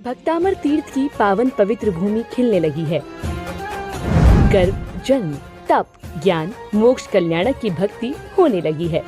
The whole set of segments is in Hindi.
भक्तामर तीर्थ की पावन पवित्र भूमि खिलने लगी है। गर्भ, जन्म, तप, ज्ञान, मोक्ष, कल्याणक की भक्ति होने लगी है।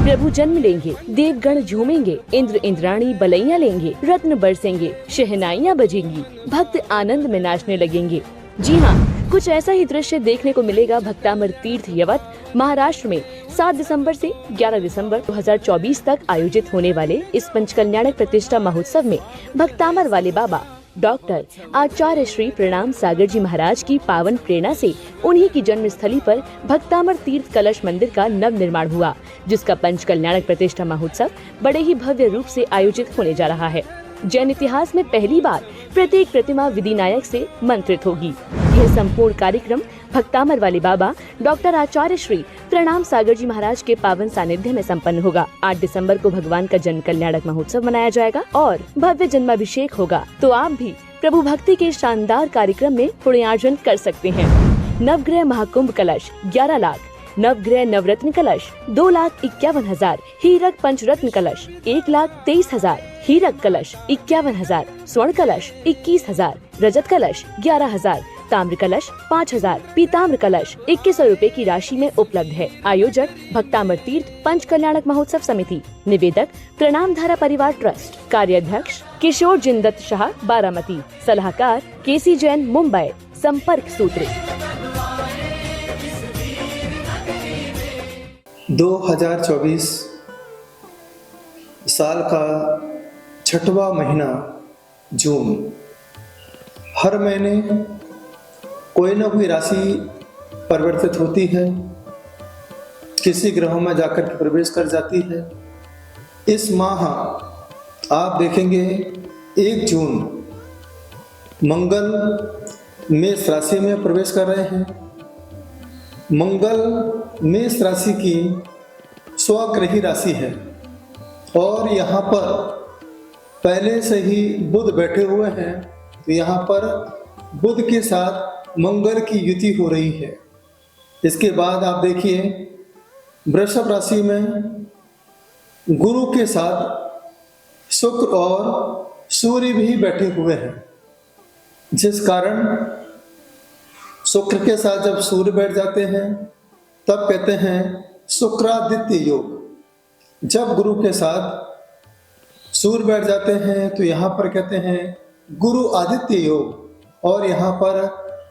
प्रभु जन्म लेंगे, देवगण झूमेंगे, इंद्र इंद्राणी बलैया लेंगे, रत्न बरसेंगे, शहनाइयाँ बजेंगी, भक्त आनंद में नाचने लगेंगे। जी हाँ, कुछ ऐसा ही दृश्य देखने को मिलेगा भक्तामर तीर्थ यवत महाराष्ट्र में 7 दिसंबर से 11 दिसंबर 2024 तक आयोजित होने वाले इस पंचकल्याणक प्रतिष्ठा महोत्सव में भक्तामर वाले बाबा डॉक्टर आचार्य श्री प्रणाम सागर जी महाराज की पावन प्रेरणा से उन्हीं की जन्म स्थली पर भक्तामर तीर्थ कलश मंदिर का नव निर्माण हुआ, जिसका पंचकल्याणक प्रतिष्ठा महोत्सव बड़े ही भव्य रूप से आयोजित होने जा रहा है। जैन इतिहास में पहली बार प्रत्येक प्रतिमा विधिनायक से मंत्रित होगी। यह संपूर्ण कार्यक्रम भक्तामर वाले बाबा डॉक्टर आचार्य श्री प्रणाम सागर जी महाराज के पावन सानिध्य में संपन्न होगा। 8 दिसंबर को भगवान का जन्म कल्याणक महोत्सव मनाया जाएगा और भव्य जन्माभिषेक होगा। तो आप भी प्रभु भक्ति के शानदार कार्यक्रम में पुण्यार्जन कर सकते हैं। नवग्रह महाकुंभ कलश 11 लाख, नवग्रह नवरत्न कलश 2,51,000, हीरक पंचरत्न कलश 1,23,000, हीरक कलश 51,000, स्वर्ण कलश 21,000, रजत कलश 11,000, ताम्र कलश 5,000, पीताम्र कलश 2100 रूपए की राशि में उपलब्ध है। आयोजक भक्तामर तीर्थ पंच कल्याणक महोत्सव समिति, निवेदक प्रणाम धारा परिवार ट्रस्ट, कार्याध्यक्ष किशोर जिंदत शाह बारामती, सलाहकार केसी जैन मुंबई। संपर्क सूत्र 2024 साल का 6वां महीना जून। हर महीने कोई न कोई राशि परिवर्तित होती है, किसी ग्रहों में जाकर के प्रवेश कर जाती है। इस माह आप देखेंगे 1 जून मंगल मेष राशि में प्रवेश कर रहे हैं। मंगल मेष राशि की स्वग्रही राशि है और यहाँ पर पहले से ही बुध बैठे हुए हैं, तो यहाँ पर बुध के साथ मंगल की युति हो रही है। इसके बाद आप देखिए वृषभ राशि में गुरु के साथ शुक्र और सूर्य भी बैठे हुए हैं, जिस कारण शुक्र के साथ जब सूर्य बैठ जाते हैं तब कहते हैं शुक्रादित्य योग। जब गुरु के साथ सूर्य बैठ जाते हैं तो यहाँ पर कहते हैं गुरु आदित्य योग, और यहाँ पर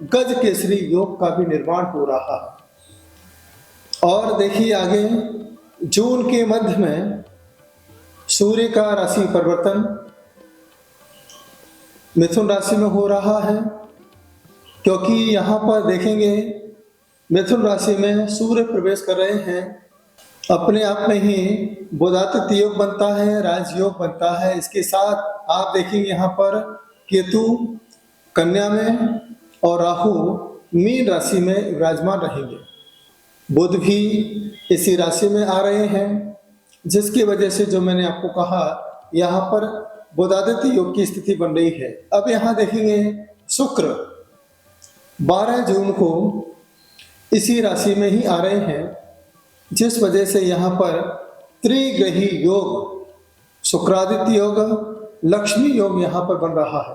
गज केसरी योग का भी निर्माण हो रहा है। और देखिए आगे जून के मध्य में सूर्य का राशि परिवर्तन मिथुन राशि में हो रहा है, क्योंकि यहाँ पर देखेंगे मिथुन राशि में सूर्य प्रवेश कर रहे हैं। अपने आप में ही बुधादित्य योग बनता है, राजयोग बनता है। इसके साथ आप देखेंगे यहाँ पर केतु कन्या में और राहु मीन राशि में विराजमान रहेंगे। बुध भी इसी राशि में आ रहे हैं, जिसकी वजह से जो मैंने आपको कहा यहाँ पर बुधादित्य योग की स्थिति बन रही है। अब यहाँ देखेंगे शुक्र 12 जून को इसी राशि में ही आ रहे हैं, जिस वजह से यहाँ पर त्रिग्रही योग, शुक्रादित्य योग, लक्ष्मी योग यहाँ पर बन रहा है।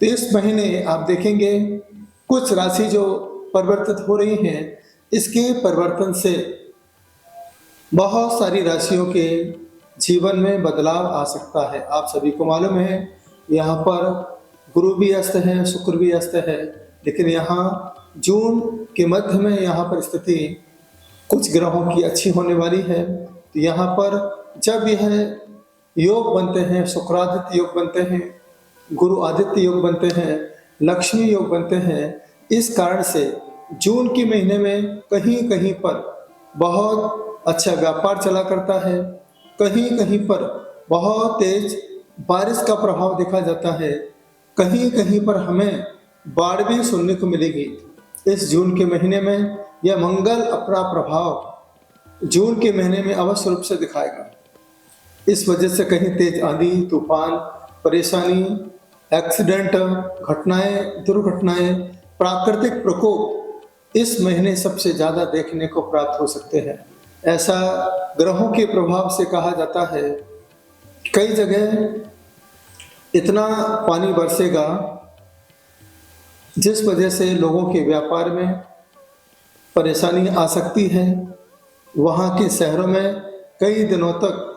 तो इस महीने आप देखेंगे कुछ राशि जो परिवर्तित हो रही हैं, इसके परिवर्तन से बहुत सारी राशियों के जीवन में बदलाव आ सकता है। आप सभी को मालूम है यहाँ पर गुरु भी अस्त है, शुक्र भी अस्त है, लेकिन यहाँ जून के मध्य में यहाँ पर स्थिति कुछ ग्रहों की अच्छी होने वाली है। तो यहाँ पर जब यह योग बनते हैं, शुक्रादित्य योग बनते हैं, गुरु आदित्य योग बनते हैं, लक्ष्मी योग बनते हैं, इस कारण से जून के महीने में कहीं कहीं पर बहुत अच्छा व्यापार चला करता है, कहीं कहीं पर बहुत तेज बारिश का प्रभाव देखा जाता है, कहीं कहीं पर हमें बाढ़ भी सुनने को मिलेगी। इस जून के महीने में यह मंगल अपना प्रभाव जून के महीने में अवश्य रूप से दिखाएगा। इस वजह से कहीं तेज आंधी, तूफान, परेशानी, एक्सीडेंट, घटनाएं, दुर्घटनाएं, प्राकृतिक प्रकोप इस महीने सबसे ज़्यादा देखने को प्राप्त हो सकते हैं। ऐसा ग्रहों के प्रभाव से कहा जाता है। कई जगह इतना पानी बरसेगा जिस वजह से लोगों के व्यापार में परेशानी आ सकती है। वहाँ के शहरों में कई दिनों तक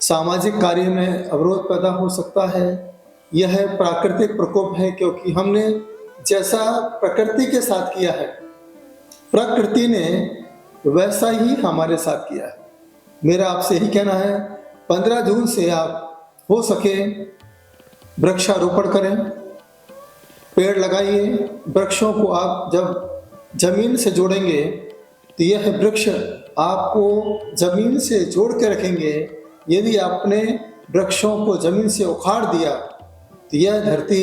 सामाजिक कार्य में अवरोध पैदा हो सकता है। यह प्राकृतिक प्रकोप है, क्योंकि हमने जैसा प्रकृति के साथ किया है, प्रकृति ने वैसा ही हमारे साथ किया है। मेरा आपसे यही कहना है, 15 जून से आप हो सके वृक्षारोपण करें, पेड़ लगाइए। वृक्षों को आप जब जमीन से जोड़ेंगे तो यह वृक्ष आपको जमीन से जोड़ के रखेंगे। यदि आपने वृक्षों को जमीन से उखाड़ दिया तो यह धरती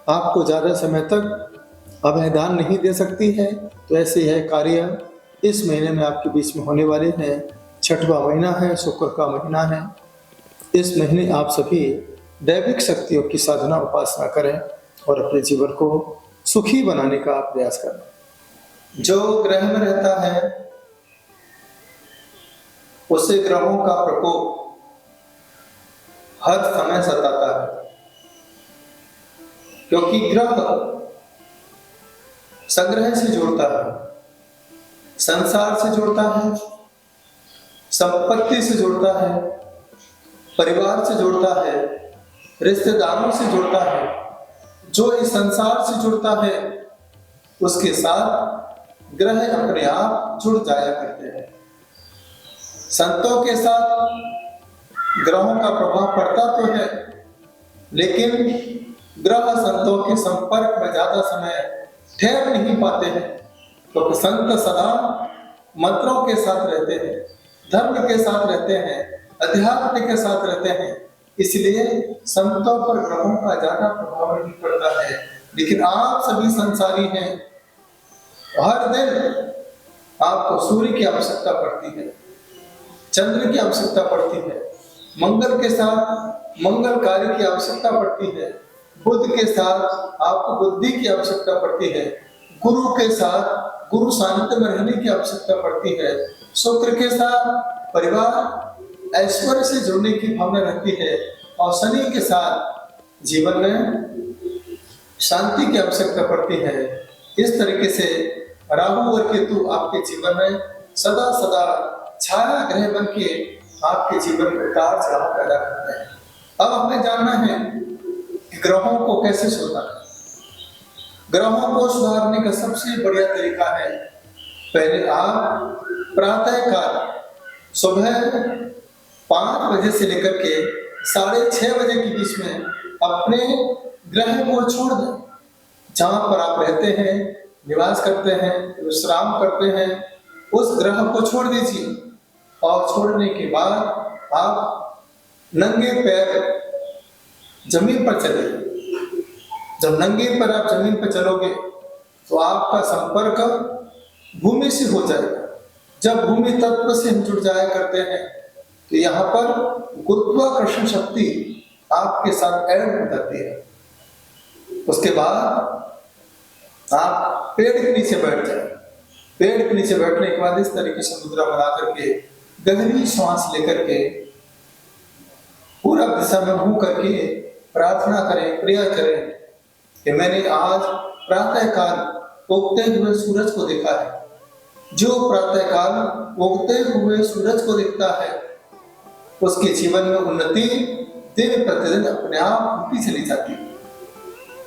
आपको ज़्यादा समय तक अभयदान नहीं दे सकती है। तो ऐसे यह कार्य इस महीने में आपके बीच में होने वाले हैं। 6वां महीना है, शुक्र का महीना है। इस महीने आप सभी दैविक शक्तियों की साधना उपासना करें और अपने जीवन को सुखी बनाने का प्रयास करें। जो ग्रह में रहता है उसे ग्रहों का प्रकोप हर समय सताता है, क्योंकि ग्रह संग्रह से जोड़ता है, संसार से जोड़ता है, संपत्ति से जोड़ता है, परिवार से जोड़ता है, रिश्तेदारों से जोड़ता है। जो इस संसार से जुड़ता है उसके साथ ग्रह अपने आप जुड़ जाया करते हैं। संतों के साथ ग्रहों का प्रभाव पड़ता तो है, लेकिन ग्रह संतों के संपर्क में ज्यादा समय ठहर नहीं पाते हैं, क्योंकि संत सदा मंत्रों के साथ रहते हैं, धर्म के साथ रहते हैं, अध्यात्म के साथ रहते हैं। इसलिए संतों पर ग्रहों का ज्यादा प्रभाव नहीं पड़ता है। लेकिन आप सभी संसारी हैं, हर दिन आपको सूर्य की आवश्यकता पड़ती है, चंद्र की आवश्यकता पड़ती है, मंगल के साथ मंगल कार्य की आवश्यकता पड़ती है, बुध के साथ आपको बुद्धि की आवश्यकता पड़ती है, गुरु के साथ गुरु सानिध्य में रहने की आवश्यकता पड़ती है, शुक्र के साथ परिवार ऐश्वर्य से जुड़ने की भावना रहती है, और शनि के साथ जीवन में शांति की आवश्यकता पड़ती है। इस तरीके से राहु और केतु आपके जीवन में सदा सदा छाया ग्रह बन के आपके जीवन में उतार चढ़ाव पैदा करते हैं। अब हमें जानना है कि ग्रहों को कैसे सुधारना है। ग्रहों को सुधारने का सबसे बढ़िया तरीका है, पहले आप प्रातः काल सुबह 5 बजे से लेकर के 6:30 बजे के बीच में अपने ग्रह को छोड़ दें। जहां पर आप रहते हैं, निवास करते हैं, विश्राम करते हैं, उस ग्रह को छोड़ दीजिए। और छोड़ने के बाद आप नंगे पैर जमीन पर चलिए। जब नंगे पैर आप जमीन पर चलोगे तो आपका संपर्क भूमि से हो जाएगा। जब भूमि तत्व से हम जुड़ जाया करते हैं तो यहाँ पर गुरुत्वाकर्षण शक्ति आपके साथ ऐड हो जाती है। उसके बाद आप पेड़ के नीचे बैठ जाए। पेड़ के नीचे बैठने के बाद इस तरीके से मुद्रा बना करके गहरी सांस लेकर के पूरब दिशा में मुंह करके प्रार्थना करें, प्रेयर करें कि मैंने आज प्रातः काल उगते हुए सूरज को देखा है। जो प्रातः काल उगते हुए सूरज को देखता है उसके जीवन में उन्नति दिन प्रतिदिन अपने आप होती चली जाती है।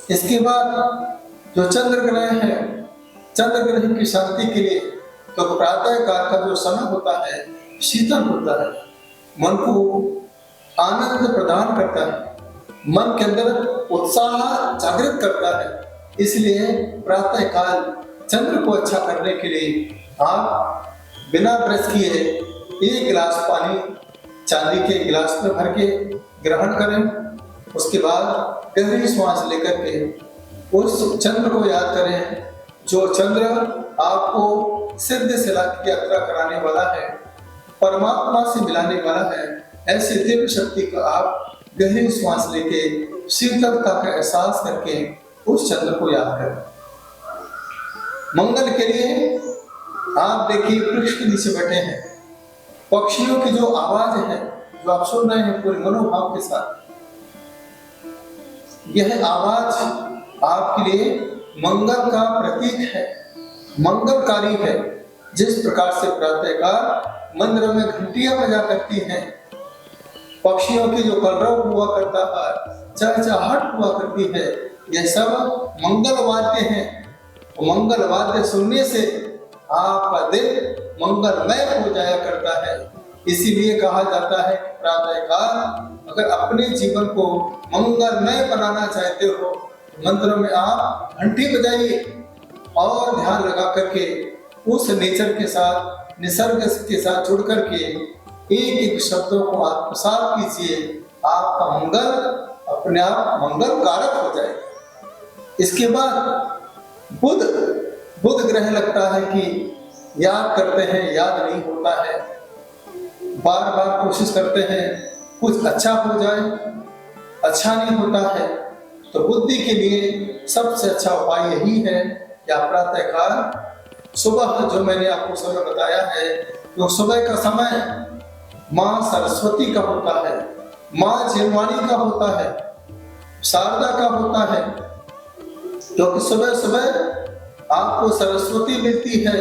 इसके बाद जो चंद्र ग्रह है, चंद्र ग्रह की शांति के लिए तो प्रातः काल का जो समय होता है शीतल होता है, मन को आनंद प्रदान करता है, मन के अंदर उत्साह जागृत करता है। इसलिए प्रातः काल चंद्र को अच्छा करने के लिए आप बिना ब्रश किए 1 गिलास पानी चांदी के गिलास में भर के ग्रहण करें। उसके बाद गहरी श्वास लेकर के उस चंद्र को याद करें, जो चंद्र आपको सिद्ध सिला की यात्रा कराने वाला है, परमात्मा से मिलाने वाला है। ऐसी दिव्य शक्ति का आप गहरी श्वास लेके शीतलता का एहसास करके उस चंद्र को याद करें। मंगल के लिए आप देखिए वृक्ष के नीचे बैठे हैं, पक्षियों की जो आवाज है जो आप सुन रहे हैं पूरे मनोभाव के साथ, यह आवाज आपके लिए मंगल का प्रतीक है, मंगलकारी है। जिस प्रकार से प्रातःकाल मंदिरों में घंटियां बजा करती हैं, पक्षियों की जो कलरव हुआ करता है, चहचहाहट हुआ करती है, यह सब मंगल वाद्य हैं। मंगल वाद्य सुनने से आपका दिल मंगलमय हो जाया करता है। इसीलिए कहा जाता है कि प्रातःकाल अगर अपने जीवन को मंगलमय बनाना चाहते हो, मंदिरों में आप घंटी बजाइए और ध्यान लगा करके उस नेचर के साथ, निसर्ग के साथ जुड़ करके एक एक शब्दों को आत्मसात कीजिए। आपका मंगल अपने आप मंगल कारक हो जाएगा। इसके बाद बुध ग्रह लगता है कि याद करते हैं, याद नहीं होता है, बार बार कोशिश करते हैं कुछ अच्छा हो जाए, अच्छा नहीं होता है। तो बुद्धि के लिए सबसे अच्छा उपाय यही है कि आप प्रातःकाल सुबह, जो मैंने आपको समय बताया है, तो सुबह का समय माँ सरस्वती का होता है, माँ जिनवाणी का होता है, शारदा का होता है। क्योंकि सुबह सुबह आपको सरस्वती मिलती है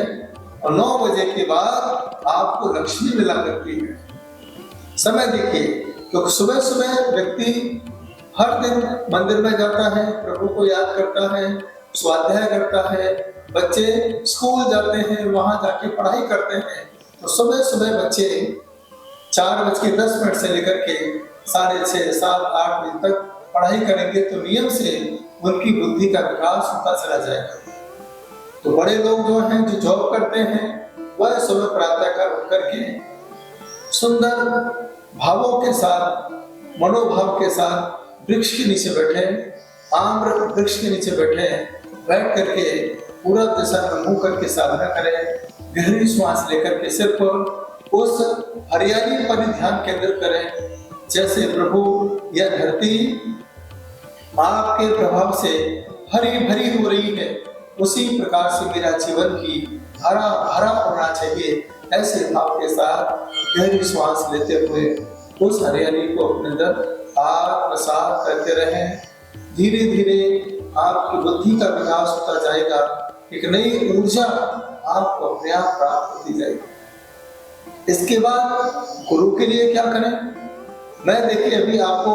और 9 बजे के बाद आपको लक्ष्मी मिला करती है। समय देखिए, क्योंकि सुबह सुबह व्यक्ति हर दिन मंदिर में जाता है, प्रभु को याद करता है, स्वाध्याय करता है, बच्चे स्कूल जाते हैं, वहां जाके पढ़ाई करते हैं। तो सुबह सुबह बच्चे 4:10 से लेकर के 6:30, 7, 8 बजे तक पढ़ाई करेंगे तो नियम से उनकी बुद्धि का विकास होता चला जाएगा। तो बड़े लोग जो हैं, जो जॉब करते हैं, वह सुबह प्रातःकाल उठ करके सुंदर भावों के साथ, मनोभाव के साथ वृक्ष के नीचे बैठे, आम्र वृक्ष के नीचे बैठ करके पूरा दिशा में मुंह करके साधना करें। गहरी श्वास लेकर के सिर्फ उस हरियाली पर ही ध्यान केंद्रित करें। जैसे प्रभु यह धरती आपके प्रभाव से हरी भरी हो रही है, उसी प्रकार से मेरा जीवन भी हरा भरा होना चाहिए। ऐसे भाव के साथ गहरी श्वास लेते हुए उस हरियाली को अपने अंदर आत्मसात करते रहें। धीरे धीरे आपकी बुद्धि का विकास होता जाएगा, एक नई ऊर्जा आपको अपने आप प्राप्त होती जाएगी। इसके बाद गुरु के लिए क्या करें? मैं देखिए अभी आपको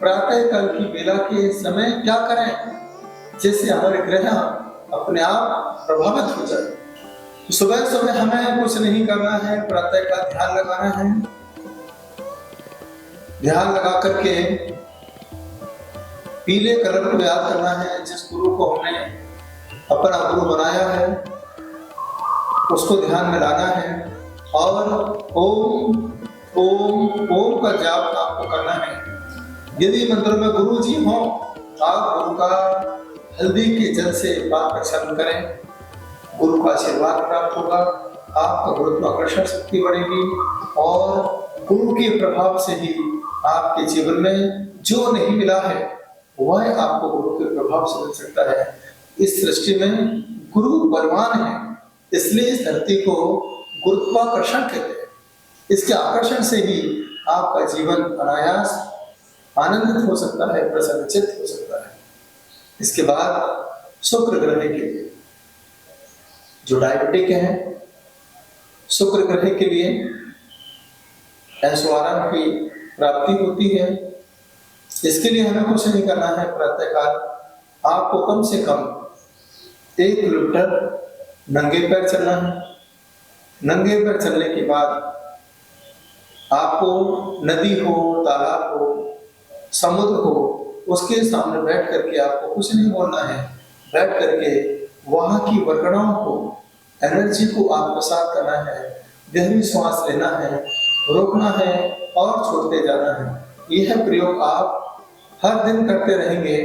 प्रातःकाल की बेला के समय क्या करें जिससे हमारे ग्रह अपने आप प्रभावित हो जाए। सुबह सुबह हमें कुछ नहीं करना है, प्रातःकाल ध्यान लगाना है। ध्यान लगा करके पीले कलर को याद करना है, जिस गुरु को हमने अपना गुरु बनाया है उसको ध्यान में लाना है और ओम ओम ओम का जाप आपको करना है। यदि मंदिर में गुरु जी हो, आप गुरु का हल्दी के जल से पाद प्रक्षालन करें, गुरु का आशीर्वाद प्राप्त होगा, आपका गुरुत्वाकर्षण शक्ति बढ़ेगी और गुरु के प्रभाव से ही आपके जीवन में जो नहीं मिला है वह आपको गुरु के प्रभाव से मिल सकता है। इस सृष्टि में गुरु बलवान है, इसलिए इस धरती को गुरुत्वाकर्षण कहते हैं। इसके आकर्षण से ही आपका जीवन अनायास आनंदित हो सकता है, प्रसन्नचित्त हो सकता है। इसके बाद शुक्र ग्रह के लिए, जो डायबिटिक है, शुक्र ग्रह के लिए ऐश्वर्य की प्राप्ति होती है। इसके लिए हमें कुछ नहीं करना है। प्रातःकाल आपको कम से कम 1 किलोमीटर नंगे पैर चलना है। नंगे पैर चलने के बाद आपको नदी हो, तालाब हो, समुद्र हो, उसके सामने बैठ करके आपको कुछ नहीं बोलना है। बैठ करके वहां की वर्गणाओं को, एनर्जी को आत्मसात करना है। गहरी श्वास लेना है, रोकना है और छोड़ते जाना है। यह प्रयोग आप हर दिन करते रहेंगे,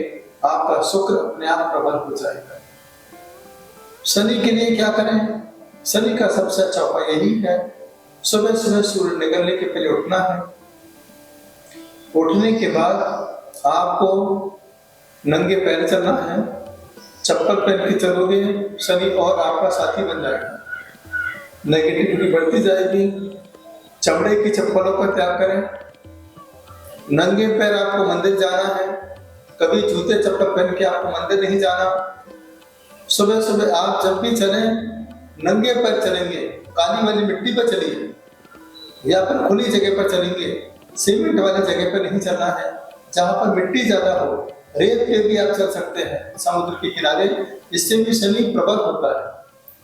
आपका शुक्र अपने आप प्रबल हो जाएगा। शनि के लिए क्या करें? शनि का सबसे अच्छा उपाय यही है, सुबह सुबह सूर्य निकलने के पहले उठना है। उठने के बाद आपको नंगे पैर चलना है। चप्पल पहन के चलोगे, शनि और आपका साथी बन जाएगा, नेगेटिविटी बढ़ती जाएगी। चमड़े की चप्पलों का त्याग करें। नंगे पैर आपको मंदिर जाना है, कभी जूते चप्पल पहन के आपको मंदिर नहीं जाना। सुबह सुबह आप जब भी चलें नंगे पैर चलेंगे, काली वाली मिट्टी पर चलिए या फिर खुली जगह पर चलेंगे। सीमेंट वाली जगह पर नहीं चलना है, जहाँ पर मिट्टी ज्यादा हो। रेत पे भी आप चल सकते हैं समुद्र के किनारे, इससे भी शनि प्रबल होता है।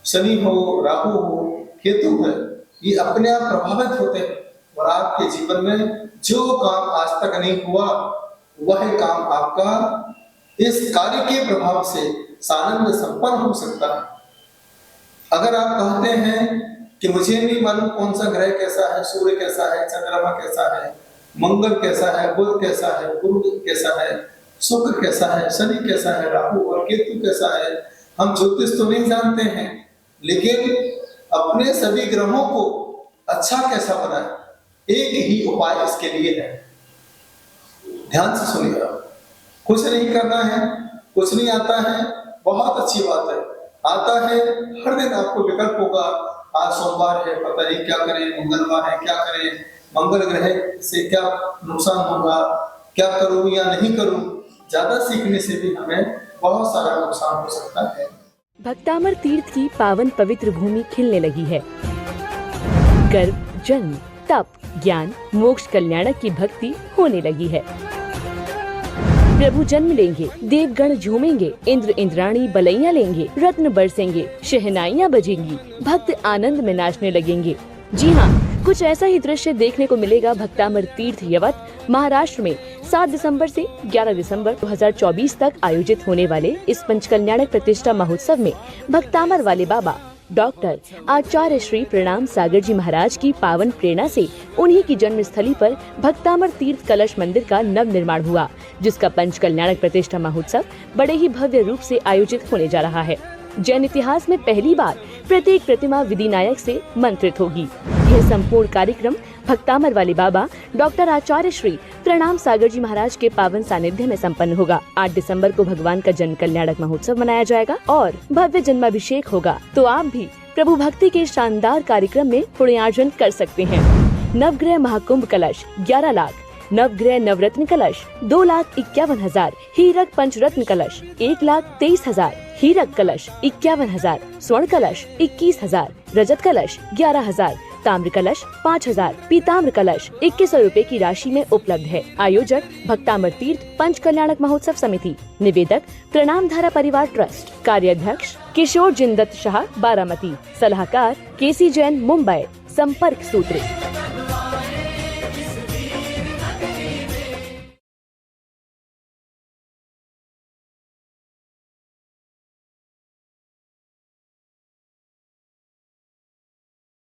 शनि हो, राहु हो, केतु है, ये अपने आप प्रभावित होते हैं और आपके जीवन में जो काम आज तक नहीं हुआ वह काम आपका इस कार्य के प्रभाव से सानंद संपन्न हो सकता है। अगर आप कहते हैं कि मुझे नहीं मालूम कौन सा ग्रह कैसा है, सूर्य कैसा है, चंद्रमा कैसा है, मंगल कैसा है, बुध कैसा है, गुरु कैसा है, शुक्र कैसा है, शनि कैसा है, राहु और केतु कैसा है, हम ज्योतिष तो नहीं जानते हैं, लेकिन अपने सभी ग्रहों को अच्छा कैसा बनाए, एक ही उपाय इसके लिए है। ध्यान से सुनिएगा। कुछ नहीं करना है, कुछ नहीं आता है, बहुत अच्छी बात है। आता है, हर दिन आपको विकल्प होगा। आज सोमवार है, पता नहीं क्या करें, मंगलवार है, क्या करें, मंगल ग्रह से क्या नुकसान होगा, क्या करूं या नहीं करूं। ज्यादा सीखने से भी हमें बहुत सारा नुकसान हो सकता है। भक्तामर तीर्थ की पावन पवित्र भूमि खिलने लगी है। गर्भ, जन्म, तप, ज्ञान, मोक्ष, कल्याणक की भक्ति होने लगी है। प्रभु जन्म लेंगे, देवगण झूमेंगे, इंद्र इंद्राणी बलैया लेंगे, रत्न बरसेंगे, शहनाइयाँ बजेंगी, भक्त आनंद में नाचने लगेंगे। जी हाँ, कुछ ऐसा ही दृश्य देखने को मिलेगा भक्तामर तीर्थ यवत महाराष्ट्र में 7 दिसंबर से 11 दिसंबर 2024 तक आयोजित होने वाले इस पंचकल्याणक प्रतिष्ठा महोत्सव में भक्तामर वाले बाबा डॉक्टर आचार्य श्री प्रणाम सागर जी महाराज की पावन प्रेरणा से उन्हीं की जन्म स्थली पर भक्तामर तीर्थ कलश मंदिर का नव निर्माण हुआ, जिसका पंचकल्याणक प्रतिष्ठा महोत्सव बड़े ही भव्य रूप से आयोजित होने जा रहा है। जैन इतिहास में पहली बार प्रत्येक प्रतिमा विधिनायक से मंत्रित होगी। यह संपूर्ण कार्यक्रम भक्तामर वाले बाबा डॉक्टर आचार्य श्री प्रणाम सागर जी महाराज के पावन सानिध्य में संपन्न होगा। 8 दिसंबर को भगवान का जन्म कल्याणक महोत्सव मनाया जाएगा और भव्य जन्माभिषेक होगा। तो आप भी प्रभु भक्ति के शानदार कार्यक्रम में पुण्यार्जन कर सकते हैं। नवग्रह महाकुंभ कलश 11 लाख, नवग्रह नवरत्न कलश 2,51,000, हीरक पंचरत्न कलश 1,23,000, हीरक कलश 51,000, स्वर्ण कलश 21,000, रजत कलश 11,000, ताम्र कलश 5,000, पीताम्र कलश 2100 रुपए की राशि में उपलब्ध है। आयोजक भक्तामर तीर्थ पंच कल्याणक महोत्सव समिति, निवेदक प्रणाम धारा परिवार ट्रस्ट, कार्याध्यक्ष किशोर जिंदत शाह बारामती, सलाहकार केसी जैन मुंबई। संपर्क सूत्र